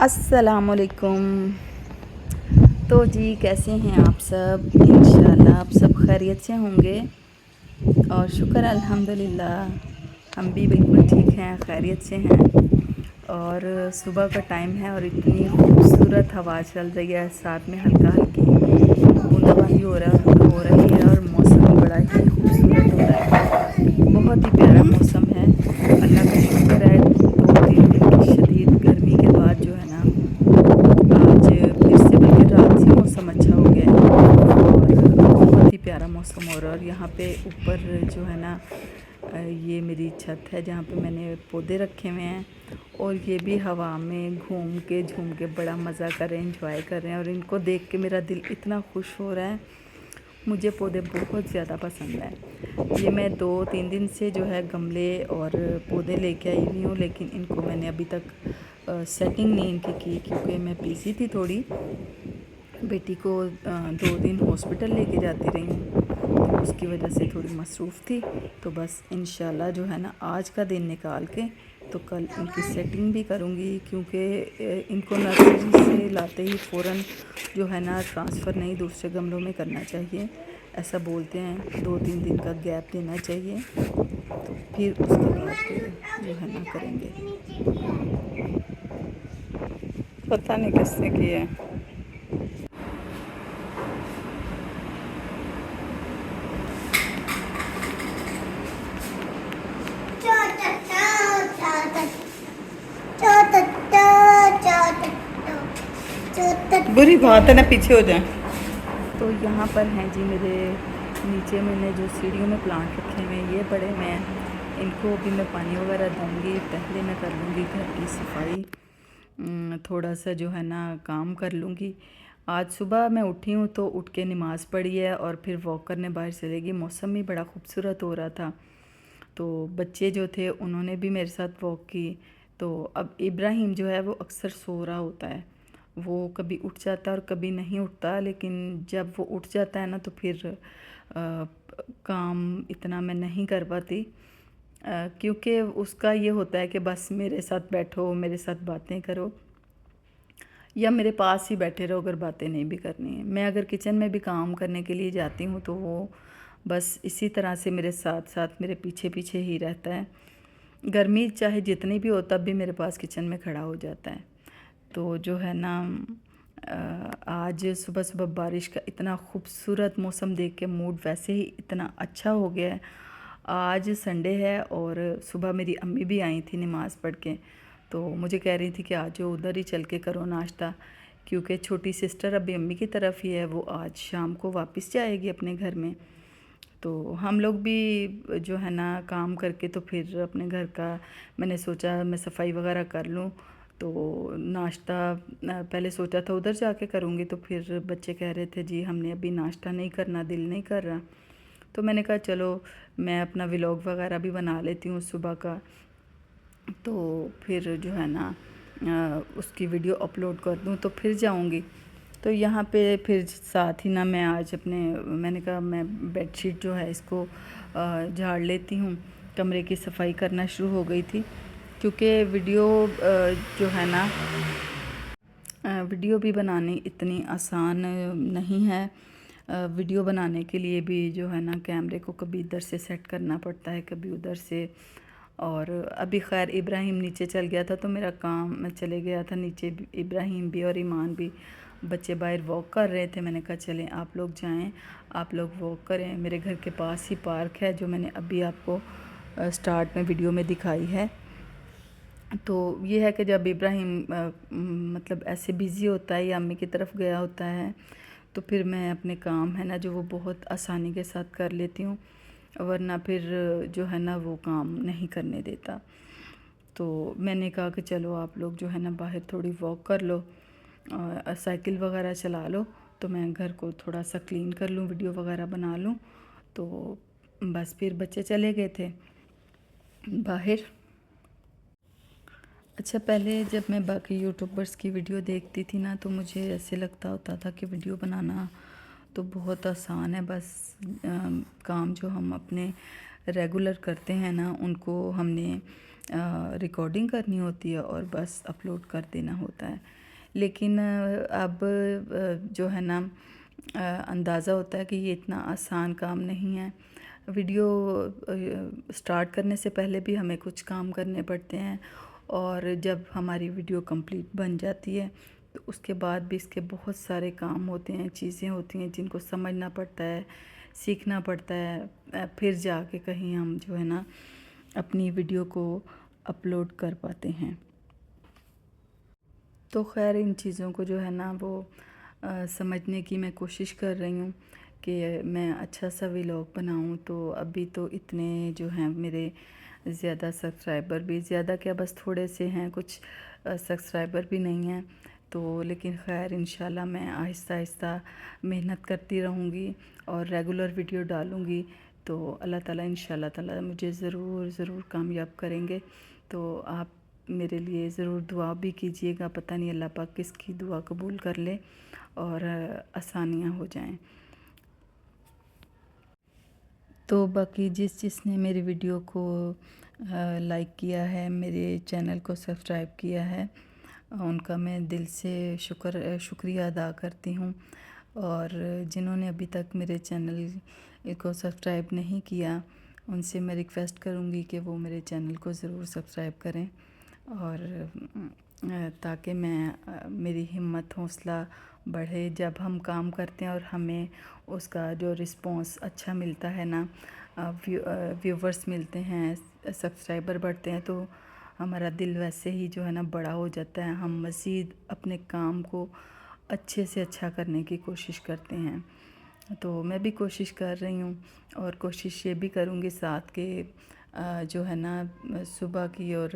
السلام علیکم۔ تو جی کیسے ہیں آپ سب؟ انشاءاللہ آپ سب خیریت سے ہوں گے اور شکر الحمدللہ ہم بھی بالکل ٹھیک ہیں، خیریت سے ہیں۔ اور صبح کا ٹائم ہے اور اتنی خوبصورت ہوا چل رہی ہے، ساتھ میں ہلکا ہلکی بوندا باندی ہو رہی ہے اور موسم بھی بڑا ہی خوبصورت ہو رہا ہے، بہت ہی پیارا موسم ہے۔ اللہ کا شکر ہے 2-3 دن کی شدید گرمی کے بعد جو ہے نا آج پھر سے بلکہ رات سے موسم اچھا ہو گیا ہے اور بہت ہی پیارا موسم ہو رہا ہے۔ اور یہاں پہ اوپر جو ہے نا یہ میری چھت ہے جہاں پہ میں نے پودے رکھے ہوئے ہیں اور یہ بھی ہوا میں گھوم کے جھوم کے بڑا مزہ کر رہے ہیں، انجوائے کر رہے ہیں اور ان کو دیکھ کے میرا دل اتنا خوش ہو رہا ہے۔ مجھے پودے بہت زیادہ پسند ہیں۔ یہ میں 2-3 دن سے جو ہے گملے اور پودے لے کے آئی ہوئی ہوں، لیکن ان کو میں نے ابھی تک سیٹنگ نہیں ان کی کیونکہ میں بزی تھی تھوڑی، بیٹی کو 2 دن ہاسپٹل لے کے جاتی رہی ہوں تو اس کی وجہ سے تھوڑی مصروف تھی۔ تو بس انشاءاللہ جو ہے نا آج کا دن نکال کے تو کل ان کی سیٹنگ بھی کروں گی، کیونکہ ان کو نرسری سے لاتے ہی فوراً جو ہے نا ٹرانسفر نہیں دوسرے گملوں میں کرنا چاہیے، ایسا بولتے ہیں، 2-3 دن کا گیپ دینا چاہیے، تو پھر اس کے بعد جو ہے نا کریں گے۔ پتہ نہیں کس نے کیا ہے۔ بری بات ہے نا، پیچھے ہو جائیں۔ تو یہاں پر ہیں جی میرے نیچے میں نے جو سیڑھیوں میں پلانٹ رکھے ہوئے ہیں، یہ بڑے ہوئے ہیں، ان کو بھی میں پانی وغیرہ دوں گی، پہلے میں کر لوں گی گھر کی صفائی، تھوڑا سا جو ہے نا کام کر لوں گی۔ آج صبح میں اٹھی ہوں تو اٹھ کے نماز پڑھی ہے اور پھر واک کرنے باہر چلے گئی، موسم بھی بڑا خوبصورت ہو رہا تھا، تو بچے جو تھے انہوں نے بھی میرے ساتھ واک کی۔ تو اب ابراہیم جو ہے وہ اکثر سو رہا ہوتا ہے، وہ کبھی اٹھ جاتا ہے اور کبھی نہیں اٹھتا، لیکن جب وہ اٹھ جاتا ہے نا تو پھر کام اتنا میں نہیں کر پاتی، کیونکہ اس کا یہ ہوتا ہے کہ بس میرے ساتھ بیٹھو، میرے ساتھ باتیں کرو یا میرے پاس ہی بیٹھے رہو اگر باتیں نہیں بھی کرنی ہیں۔ میں اگر کچن میں بھی کام کرنے کے لیے جاتی ہوں تو وہ بس اسی طرح سے میرے ساتھ ساتھ میرے پیچھے پیچھے ہی رہتا ہے، گرمی چاہے جتنی بھی ہو تب بھی میرے پاس کچن میں کھڑا ہو جاتا ہے۔ تو جو ہے نا آج صبح صبح بارش کا اتنا خوبصورت موسم دیکھ کے موڈ ویسے ہی اتنا اچھا ہو گیا ہے۔ آج سنڈے ہے اور صبح میری امی بھی آئی تھی نماز پڑھ کے، تو مجھے کہہ رہی تھی کہ آج ادھر ہی چل کے کرو ناشتہ، کیونکہ چھوٹی سسٹر ابھی امی کی طرف ہی ہے، وہ آج شام کو واپس جائے گی اپنے گھر میں، تو ہم لوگ بھی جو ہے نا کام کر کے تو پھر اپنے گھر کا میں نے سوچا میں صفائی وغیرہ کر لوں، تو ناشتہ پہلے سوچا تھا ادھر جا کے کروں گی، تو پھر بچے کہہ رہے تھے جی ہم نے ابھی ناشتہ نہیں کرنا، دل نہیں کر رہا، تو میں نے کہا چلو میں اپنا ولاگ وغیرہ بھی بنا لیتی ہوں صبح کا، تو پھر جو ہے نا اس کی ویڈیو اپلوڈ کر دوں تو پھر جاؤں گی۔ تو یہاں پہ پھر ساتھ ہی نا میں آج میں نے کہا میں بیڈ شیٹ جو ہے اس کو جھاڑ لیتی ہوں، کمرے کی صفائی کرنا شروع ہو گئی تھی، کیونکہ ویڈیو جو ہے نا ویڈیو بھی بنانی اتنی آسان نہیں ہے، ویڈیو بنانے کے لیے بھی جو ہے نا کیمرے کو کبھی ادھر سے سیٹ کرنا پڑتا ہے، کبھی ادھر سے، اور ابھی خیر ابراہیم نیچے چل گیا تھا تو میرا کام میں چلے گیا تھا نیچے، ابراہیم بھی اور ایمان بھی، بچے باہر واک کر رہے تھے، میں نے کہا چلیں آپ لوگ جائیں، آپ لوگ واک کریں، میرے گھر کے پاس ہی پارک ہے جو میں نے ابھی آپ کو سٹارٹ میں ویڈیو میں دکھائی ہے۔ تو یہ ہے کہ جب ابراہیم مطلب ایسے بیزی ہوتا ہے یا امی کی طرف گیا ہوتا ہے تو پھر میں اپنے کام ہے نا جو وہ بہت آسانی کے ساتھ کر لیتی ہوں، ورنہ پھر جو ہے نا وہ کام نہیں کرنے دیتا۔ تو میں نے کہا کہ چلو آپ لوگ جو ہے نا باہر تھوڑی واک کر لو، سائیکل وغیرہ چلا لو، تو میں گھر کو تھوڑا سا کلین کر لوں، ویڈیو وغیرہ بنا لوں، تو بس پھر بچے چلے گئے تھے باہر۔ اچھا پہلے جب میں باقی یوٹیوبرز کی ویڈیو دیکھتی تھی نا تو مجھے ایسے لگتا ہوتا تھا کہ ویڈیو بنانا تو بہت آسان ہے، بس کام جو ہم اپنے ریگولر کرتے ہیں نا ان کو ہم نے ریکارڈنگ کرنی ہوتی ہے اور بس اپلوڈ کر دینا ہوتا ہے. لیکن اب جو ہے نا اندازہ ہوتا ہے کہ یہ اتنا آسان کام نہیں ہے. ویڈیو سٹارٹ کرنے سے پہلے بھی ہمیں کچھ کام کرنے پڑتے ہیں، اور جب ہماری ویڈیو کمپلیٹ بن جاتی ہے تو اس کے بعد بھی اس کے بہت سارے کام ہوتے ہیں، چیزیں ہوتی ہیں جن کو سمجھنا پڑتا ہے، سیکھنا پڑتا ہے، پھر جا کے کہیں ہم جو ہے نا اپنی ویڈیو کو اپلوڈ کر پاتے ہیں. تو خیر ان چیزوں کو جو ہے نا وہ سمجھنے کی میں کوشش کر رہی ہوں کہ میں اچھا سا ولاگ بناؤں. تو ابھی تو اتنے جو ہیں میرے زیادہ سبسکرائبر بھی زیادہ کیا بس تھوڑے سے ہیں، کچھ سبسکرائبر بھی نہیں ہیں. تو لیکن خیر انشاءاللہ میں آہستہ آہستہ محنت کرتی رہوں گی اور ریگولر ویڈیو ڈالوں گی. تو اللہ تعالیٰ انشاءاللہ تعالیٰ مجھے ضرور کامیاب کریں گے. تو آپ میرے لیے ضرور دعا بھی کیجئے گا. پتہ نہیں اللہ پاک کس کی دعا قبول کر لے اور آسانیاں ہو جائیں. تو باقی جس نے میری ویڈیو کو لائک کیا ہے، میرے چینل کو سبسکرائب کیا ہے، ان کا میں دل سے شکریہ ادا کرتی ہوں. اور جنہوں نے ابھی تک میرے چینل کو سبسکرائب نہیں کیا، ان سے میں ریکویسٹ کروں گی کہ وہ میرے چینل کو ضرور سبسکرائب کریں، اور تاکہ میری ہمت حوصلہ بڑھے. جب ہم کام کرتے ہیں اور ہمیں اس کا جو رسپانس اچھا ملتا ہے نا، ویورز ملتے ہیں، سبسکرائبر بڑھتے ہیں، تو ہمارا دل ویسے ہی جو ہے نا بڑا ہو جاتا ہے. ہم مزید اپنے کام کو اچھے سے اچھا کرنے کی کوشش کرتے ہیں. تو میں بھی کوشش کر رہی ہوں، اور کوشش یہ بھی کروں گی ساتھ کہ جو ہے نا صبح کی اور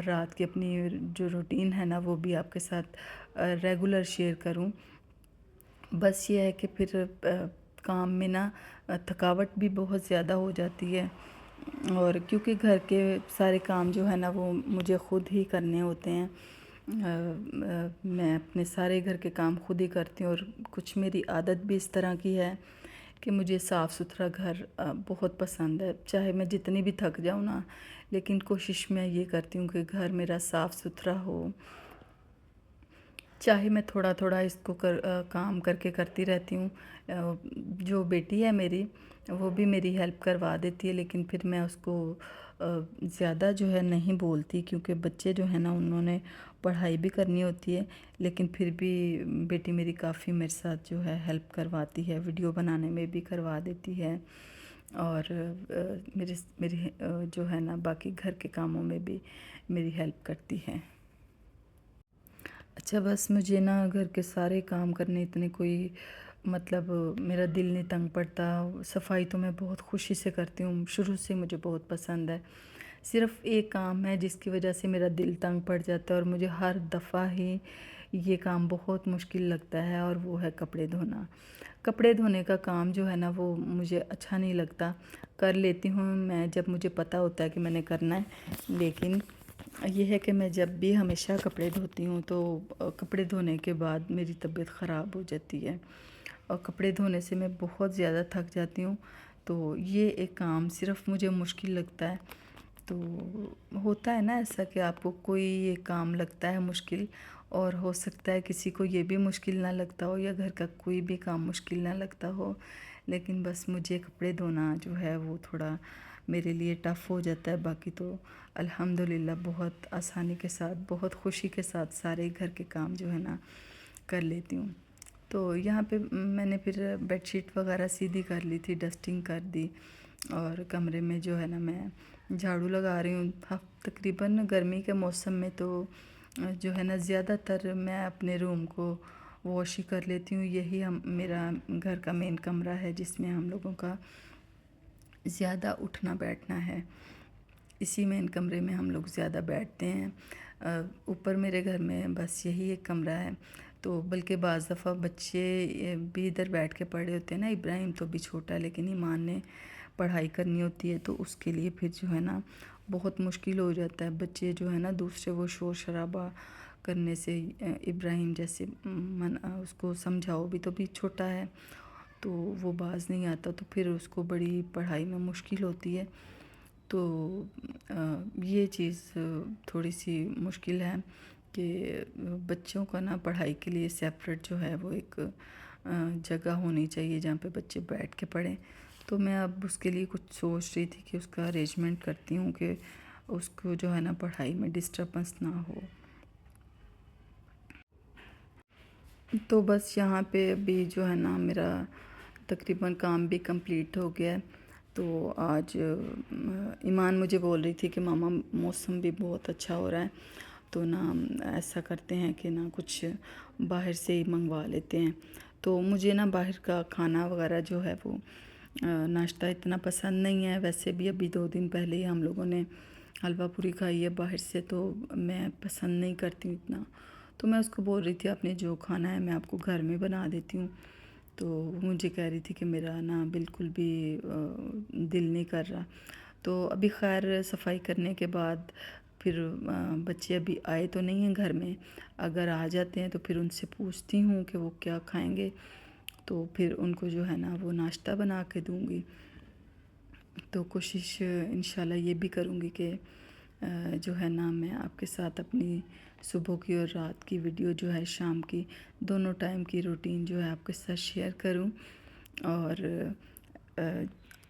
رات کی اپنی جو روٹین ہے نا وہ بھی آپ کے ساتھ ریگولر شیئر کروں. بس یہ ہے کہ پھر کام میں نا تھکاوٹ بھی بہت زیادہ ہو جاتی ہے، اور کیونکہ گھر کے سارے کام جو ہے نا وہ مجھے خود ہی کرنے ہوتے ہیں. میں اپنے سارے گھر کے کام خود ہی کرتی ہوں، اور کچھ میری عادت بھی اس طرح کی ہے کہ مجھے صاف ستھرا گھر بہت پسند ہے. چاہے میں جتنی بھی تھک جاؤں نا، لیکن کوشش میں یہ کرتی ہوں کہ گھر میرا صاف ستھرا ہو. چاہے میں تھوڑا اس کو کام کر کے کرتی رہتی ہوں. جو بیٹی ہے میری، وہ بھی میری ہیلپ کروا دیتی ہے، لیکن پھر میں اس کو زیادہ جو ہے نہیں بولتی، کیونکہ بچے جو ہیں نا انہوں نے پڑھائی بھی کرنی ہوتی ہے. لیکن پھر بھی بیٹی میری کافی میرے ساتھ جو ہے ہیلپ کرواتی ہے، ویڈیو بنانے میں بھی کروا دیتی ہے، اور میری جو ہے نا باقی گھر کے کاموں میں بھی میری ہیلپ کرتی ہے. اچھا بس مجھے نا گھر کے سارے کام کرنے اتنے کوئی مطلب میرا دل نہیں تنگ پڑتا. صفائی تو میں بہت خوشی سے کرتی ہوں، شروع سے مجھے بہت پسند ہے. صرف ایک کام ہے جس کی وجہ سے میرا دل تنگ پڑ جاتا ہے، اور مجھے ہر دفعہ ہی یہ کام بہت مشکل لگتا ہے، اور وہ ہے کپڑے دھونا. کپڑے دھونے کا کام جو ہے نا وہ مجھے اچھا نہیں لگتا. کر لیتی ہوں میں جب مجھے پتہ ہوتا ہے کہ میں نے کرنا ہے، لیکن یہ ہے کہ میں جب بھی ہمیشہ کپڑے دھوتی ہوں تو کپڑے دھونے کے بعد میری طبیعت خراب ہو جاتی ہے، اور کپڑے دھونے سے میں بہت زیادہ تھک جاتی ہوں. تو یہ ایک کام صرف مجھے مشکل لگتا ہے. تو ہوتا ہے نا ایسا کہ آپ کو کوئی یہ کام لگتا ہے مشکل، اور ہو سکتا ہے کسی کو یہ بھی مشکل نہ لگتا ہو، یا گھر کا کوئی بھی کام مشکل نہ لگتا ہو. لیکن بس مجھے کپڑے دھونا جو ہے وہ تھوڑا میرے لیے ٹف ہو جاتا ہے. باقی تو الحمدللہ بہت آسانی کے ساتھ، بہت خوشی کے ساتھ سارے گھر کے کام جو ہے نا کر لیتی ہوں. تو یہاں پہ میں نے پھر بیڈ شیٹ وغیرہ سیدھی کر لی تھی، ڈسٹنگ کر دی، اور کمرے میں جو ہے نا میں جھاڑو لگا رہی ہوں. تقریباً گرمی کے موسم میں تو جو ہے نا زیادہ تر میں اپنے روم کو واش ہی کر لیتی ہوں. یہی میرا گھر کا مین کمرہ ہے جس میں ہم لوگوں کا زیادہ اٹھنا بیٹھنا ہے. اسی مین کمرے میں ہم لوگ زیادہ بیٹھتے ہیں. اوپر میرے گھر میں بس یہی ایک کمرہ ہے. تو بلکہ بعض دفعہ بچے بھی ادھر بیٹھ کے پڑھے ہوتے ہیں نا. ابراہیم تو بھی چھوٹا ہے، لیکن ایمان نے پڑھائی کرنی ہوتی ہے، تو اس کے لیے پھر جو ہے نا بہت مشکل ہو جاتا ہے. بچے جو ہے نا دوسرے وہ شور شرابہ کرنے سے، ابراہیم جیسے اس کو سمجھاؤ بھی تو بھی چھوٹا ہے تو وہ باز نہیں آتا، تو پھر اس کو بڑی پڑھائی میں مشکل ہوتی ہے. تو یہ چیز تھوڑی سی مشکل ہے کہ بچوں کا نا پڑھائی کے لیے سیپریٹ جو ہے وہ ایک جگہ ہونی چاہیے جہاں پہ بچے بیٹھ کے پڑھیں. تو میں اب اس کے لیے کچھ سوچ رہی تھی کہ اس کا ارینجمنٹ کرتی ہوں کہ اس کو جو ہے نا پڑھائی میں ڈسٹربنس نہ ہو. تو بس یہاں پہ ابھی جو ہے نا میرا تقریباً کام بھی کمپلیٹ ہو گیا ہے. تو آج ایمان مجھے بول رہی تھی کہ ماما موسم بھی بہت اچھا ہو رہا ہے تو نا ایسا کرتے ہیں کہ نا کچھ باہر سے ہی منگوا لیتے ہیں. تو مجھے نا باہر کا کھانا وغیرہ جو ہے وہ ناشتہ اتنا پسند نہیں ہے. ویسے بھی ابھی 2 دن پہلے ہی ہم لوگوں نے حلوہ پوری کھائی ہے باہر سے تو میں پسند نہیں کرتی ہوں اتنا. تو میں اس کو بول رہی تھی آپ نے جو کھانا ہے میں آپ کو گھر میں بنا دیتی ہوں. تو وہ مجھے کہہ رہی تھی کہ میرا نا بالکل بھی دل نہیں کر رہا. تو ابھی خیر صفائی کرنے کے بعد پھر بچے ابھی آئے تو نہیں ہیں گھر میں. اگر آ جاتے ہیں تو پھر ان سے پوچھتی ہوں کہ وہ کیا کھائیں گے تو پھر ان کو جو ہے نا وہ ناشتہ بنا کے دوں گی. تو کوشش انشاءاللہ یہ بھی کروں گی کہ جو ہے نا میں آپ کے ساتھ اپنی صبح کی اور رات کی ویڈیو جو ہے شام کی دونوں ٹائم کی روٹین جو ہے آپ کے ساتھ شیئر کروں. اور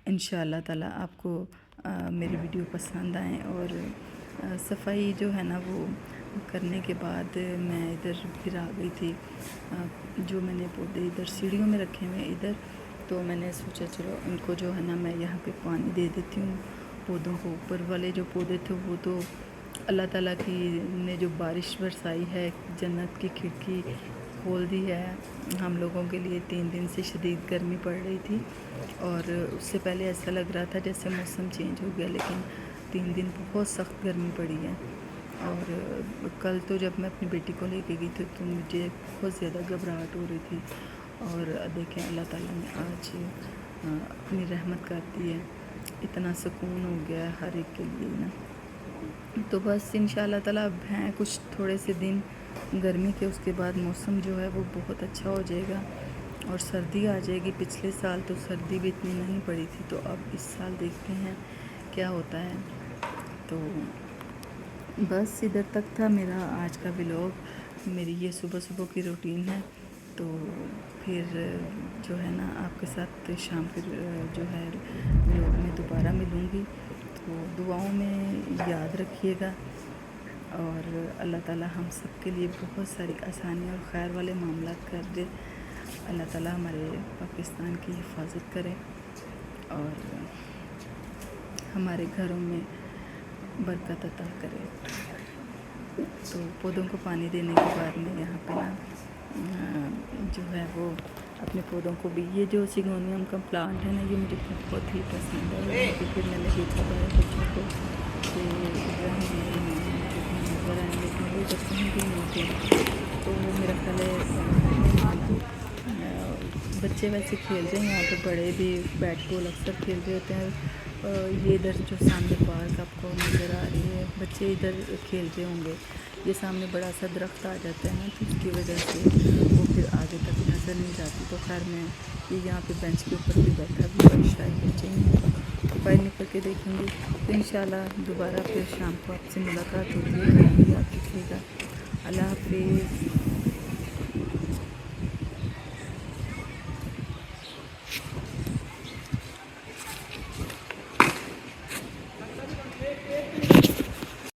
انشاءاللہ تعالی آپ کو میری ویڈیو پسند آئیں. اور صفائی جو ہے نا وہ کرنے کے بعد میں ادھر پھر آ گئی تھی. جو میں نے پودے ادھر سیڑھیوں میں رکھے ہوئے ادھر تو میں نے سوچا چلو ان کو جو ہے نا میں یہاں پہ پانی دے دیتی ہوں پودوں کو. اوپر والے جو پودے تھے وہ تو اللہ تعالیٰ کی نے جو بارش برسائی ہے جنت کی کھڑکی کھول دی ہے ہم لوگوں کے لیے. 3 دن سے شدید گرمی پڑ رہی تھی اور اس سے پہلے ایسا لگ رہا تھا جیسے موسم چینج ہو گیا لیکن 3 دن بہت سخت گرمی پڑی ہے. اور کل تو جب میں اپنی بیٹی کو لے کے گئی تھی تو مجھے بہت زیادہ گھبراہٹ ہو رہی تھی. اور دیکھیں اللہ تعالیٰ نے آج اپنی رحمت کر دی ہے. اتنا سکون ہو گیا ہے ہر ایک کے لیے نا. تو بس انشاءاللہ تعالیٰ اب ہیں کچھ تھوڑے سے دن گرمی کے, اس کے بعد موسم جو ہے وہ بہت اچھا ہو جائے گا اور سردی آ جائے گی. پچھلے سال تو سردی بھی اتنی نہیں پڑی تھی تو اب اس سال دیکھتے ہیں کیا ہوتا ہے. تو بس ادھر تک تھا میرا آج کا ولاگ. میری یہ صبح کی روٹین ہے. تو پھر جو ہے نا آپ کے ساتھ شام کے جو ہے ولاگ میں دوبارہ ملوں گی. تو دعاؤں میں یاد رکھیے گا اور اللہ تعالیٰ ہم سب کے لیے بہت ساری آسانی اور خیر والے معاملات کر دے. اللہ تعالیٰ ہمارے پاکستان کی حفاظت کرے اور ہمارے گھروں میں برکت عطا کرے. تو پودوں کو پانی دینے کے بعد میں یہاں پہ نا جو ہے وہ اپنے پودوں کو بھی یہ جو سگنونیم کا پلانٹ ہے نا یہ مجھے بہت ہی پسند ہے. تو پھر میں نے دیکھا بچوں کو کہ نظر آئیں لیکن وہ جب کہیں بھی نہیں تھے تو میرا خیال ہے بچے ویسے کھیل رہے ہیں یہاں پہ بڑے بھی بیٹ بال اکثر کھیل رہے ہوتے ہیں. یہ ادھر جو سامنے پارک آپ کو نظر آ رہی ہے بچے ادھر کھیل رہے ہوں گے. یہ سامنے بڑا سا درخت آ جاتا ہے نا تو اس کی وجہ سے وہ پھر آگے تک نظر نہیں جاتی. تو خیر میں یہ یہاں پہ بینچ کے اوپر بھی بیٹھا بھی اور شاید بچے ہی ہوگا تو باہر نکل کے دیکھیں گے. تو انشاءاللہ دوبارہ پھر شام کو آپ سے ملاقات ہوتی ہے. یاد رکھیے گا. اللہ حافظ.